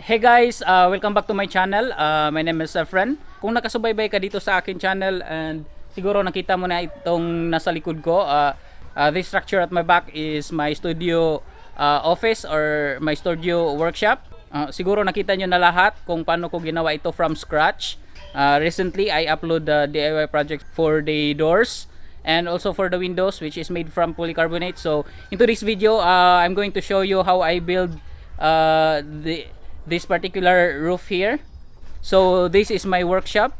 Hey guys, welcome back to my channel. My name is Efren. Kung nakasubaybay ka dito sa akin channel and siguro nakita mo na itong nasa likod ko, this structure at my back is my studio office or my studio workshop. Siguro nakita nyo na lahat kung paano ko ginawa ito from scratch. Recently, I upload the DIY project for the doors and also for the windows, which is made from polycarbonate. So in today's video, I'm going to show you how I build this particular roof here. So this is my workshop.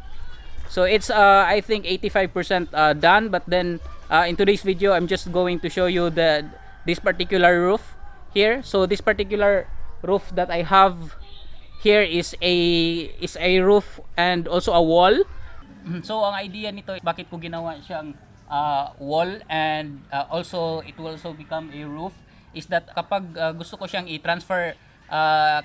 So it's I think 85% done, but then in today's video I'm just going to show you this particular roof here. So this particular roof that I have here is a roof and also a wall. So ang idea nito, bakit ko ginawa siyang wall and also it will also become a roof, is that kapag gusto ko siyang i-transfer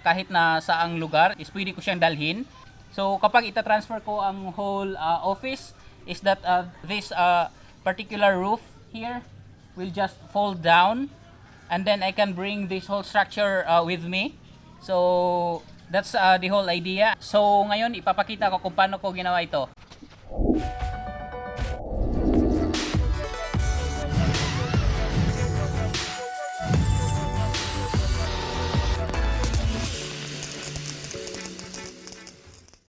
kahit na saang lugar, is pwede ko siyang dalhin. So kapag ita-transfer ko ang whole office, is that this particular roof here will just fall down and then I can bring this whole structure with me. So that's the whole idea. So ngayon ipapakita ko kung paano ko ginawa ito.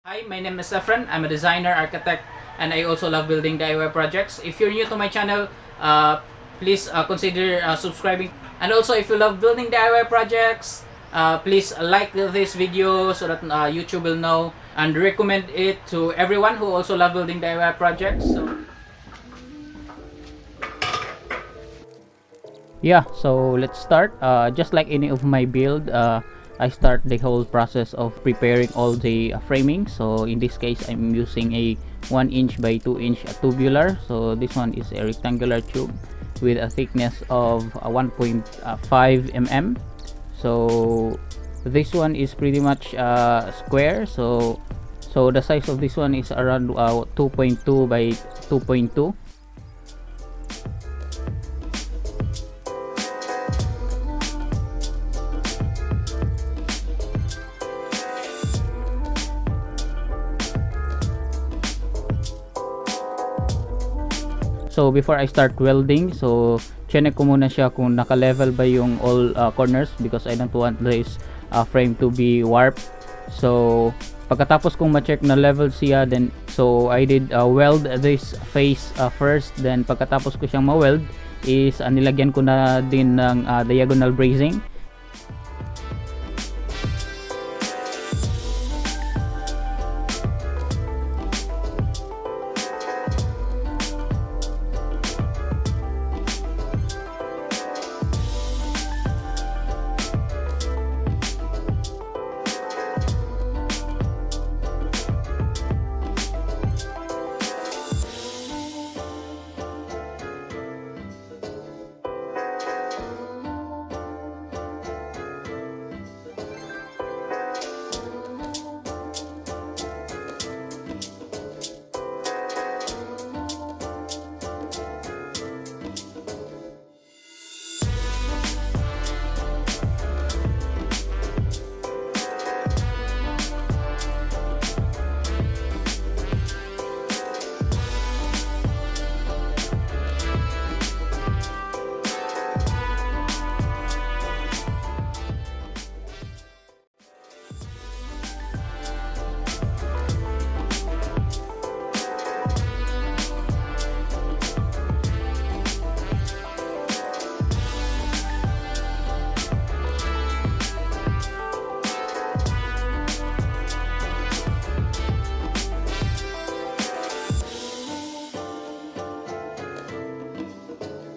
Hi, my name is Efren. I'm a designer, architect, and I also love building DIY projects. If you're new to my channel, please consider subscribing. And also, if you love building DIY projects, please like this video so that YouTube will know and recommend it to everyone who also love building DIY projects. So let's start. Just like any of my build, I start the whole process of preparing all the framing. So in this case, I'm using a 1 inch by 2 inch tubular. So this one is a rectangular tube with a thickness of 1.5 mm. So this one is pretty much square. So the size of this one is around 2.2 by 2.2. So before I start welding, so check ko muna siya kung naka-level ba yung all corners, because I don't want this frame to be warped. So pagkatapos kong ma-check na level siya, then so I did weld this face first. Then pagkatapos ko siyang ma-weld is nilagyan ko na din ng diagonal bracing.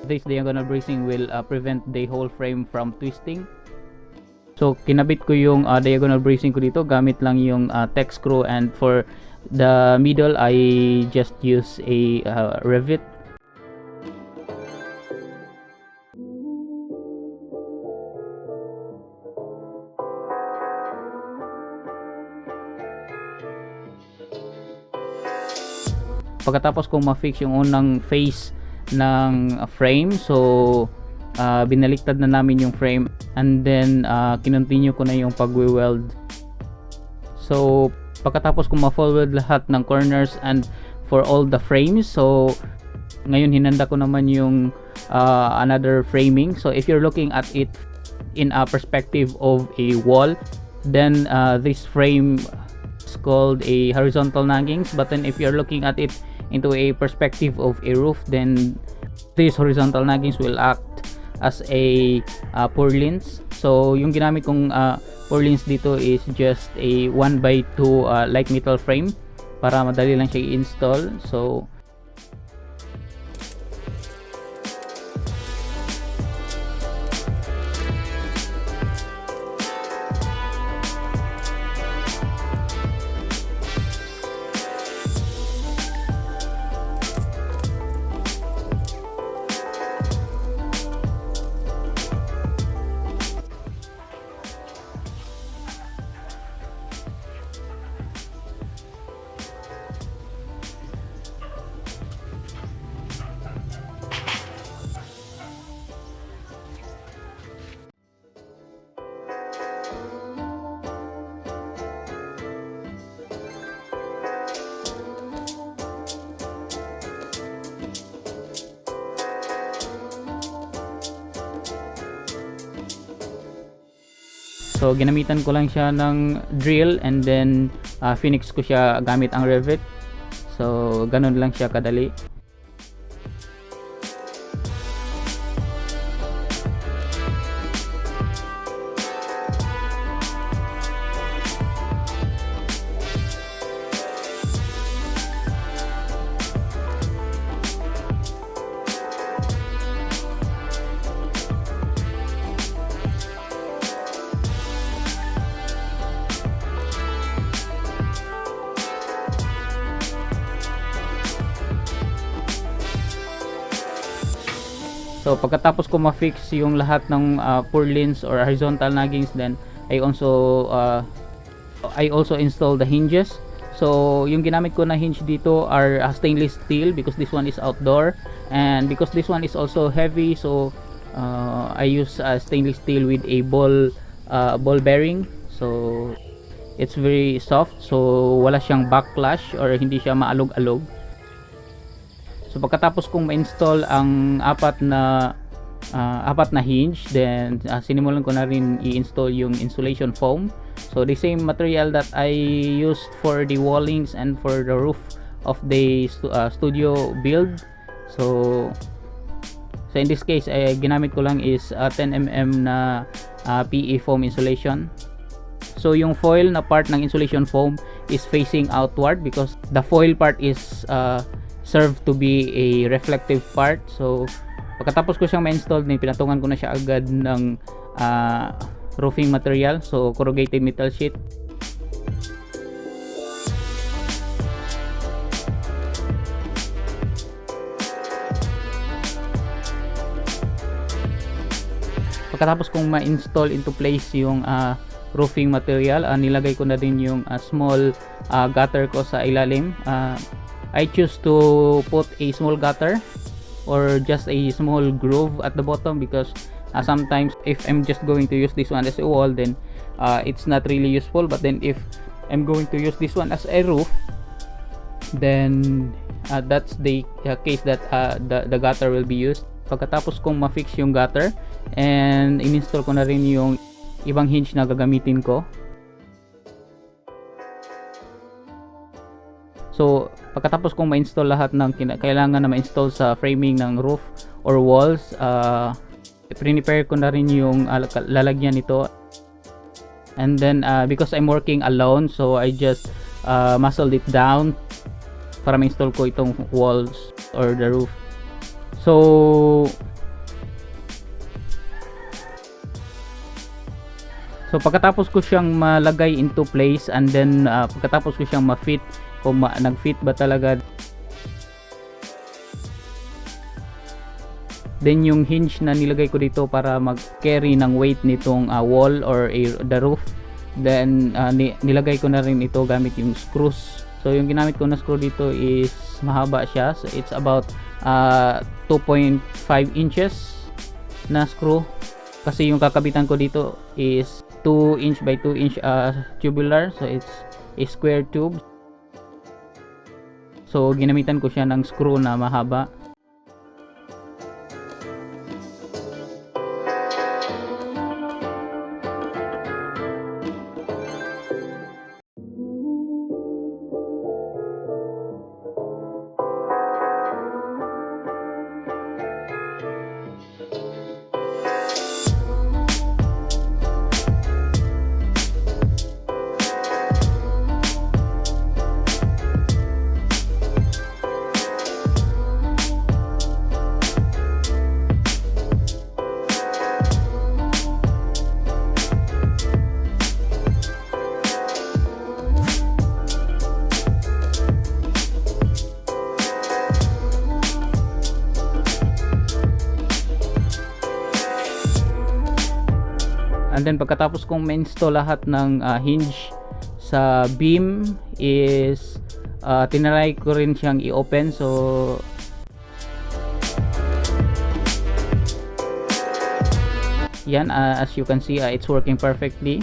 This diagonal bracing will prevent the whole frame from twisting. So kinabit ko yung diagonal bracing ko dito gamit lang yung tech screw, and for the middle I just use a rivet. Pagkatapos kong ma-fix yung unang face ng frame, so binaliktad na namin yung frame, and then kinontinue ko na yung pagwe-weld So pagkatapos ko ma-forward lahat ng corners and for all the frames, so ngayon hinanda ko naman yung another framing. So if you're looking at it in a perspective of a wall, then this frame is called a horizontal naggings, but then if you're looking at it into a perspective of a roof, then these horizontal naggings will act as a purlins. So yung ginamit kong purlins dito is just a 1x2 light metal frame para madali lang siya i-install. So So ginamitan ko lang siya ng drill and then finix ko siya gamit ang Revit. So ganun lang siya kadali. So pagkatapos ko ma-fix yung lahat ng purlins or horizontal naggings, then I also install the hinges. So yung ginamit ko na hinge dito are stainless steel because this one is outdoor, and because this one is also heavy, so I use stainless steel with a ball bearing. So it's very soft, so wala siyang backlash or hindi siya maalog-alog. So pagkatapos kong ma-install ang apat na hinge, then sinimulan ko na rin i-install yung insulation foam. So the same material that I used for the wallings and for the roof of the studio build. So in this case, ginamit ko lang is 10mm na PE foam insulation. So yung foil na part ng insulation foam is facing outward because the foil part is served to be a reflective part. So pagkatapos ko siyang ma-install, din pinatungan ko na siya agad ng roofing material, so corrugated metal sheet. Pagkatapos kong ma-install into place yung roofing material, nilagay ko na din yung small gutter ko sa ilalim. I choose to put a small gutter or just a small groove at the bottom because sometimes if I'm just going to use this one as a wall, then it's not really useful, but then if I'm going to use this one as a roof, then that's the case that the gutter will be used. Pagkatapos kong ma-fix yung gutter and in-install ko na rin yung ibang hinge na gagamitin ko. So pagkatapos kong ma-install lahat ng kailangan na ma-install sa framing ng roof or walls, prepare ko na rin yung lalagyan nito. And then because I'm working alone, so I just muscled it down para ma-install ko itong walls or the roof. So pagkatapos ko siyang malagay into place, and then pagkatapos ko siyang ma-fit kung nag-fit ba talaga, then yung hinge na nilagay ko dito para mag-carry ng weight nitong wall or the roof, then nilagay ko na rin ito gamit yung screws. So yung ginamit ko na screw dito is mahaba siya, so it's about 2.5 inches na screw, kasi yung kakabitan ko dito is 2" by 2" tubular, so it's a square tube. So ginamitan ko siya ng screw na mahaba. And then pagkatapos kong ma-install lahat ng hinge sa beam is tinry ko rin siyang i-open. So yan, as you can see, it's working perfectly.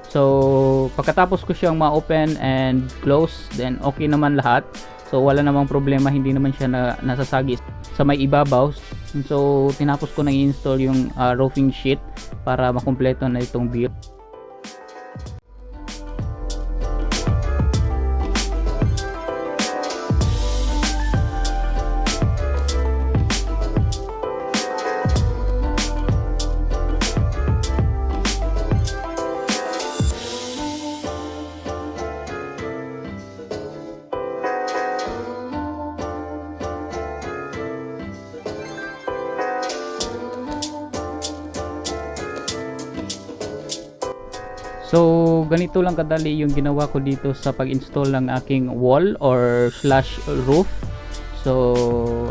So pagkatapos ko siyang ma-open and close, then okay naman lahat. So wala namang problema, hindi naman siya nasasagi sa may ibabaw. So tinapos ko na i-install yung roofing sheet para makumpleto na itong build. So ganito lang kadali yung ginawa ko dito sa pag-install ng aking wall or slash roof. So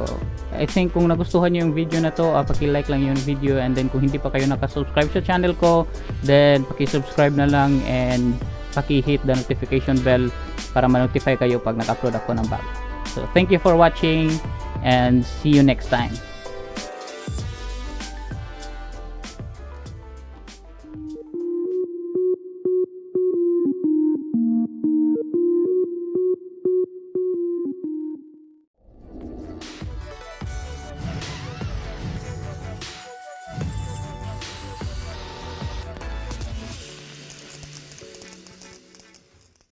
I think kung nagustuhan nyo yung video na to, paki-like lang yung video, and then kung hindi pa kayo nakasubscribe sa channel ko, then paki-subscribe na lang and paki-hit the notification bell para ma-notify kayo pag nag-upload ako ng bago. So thank you for watching and see you next time.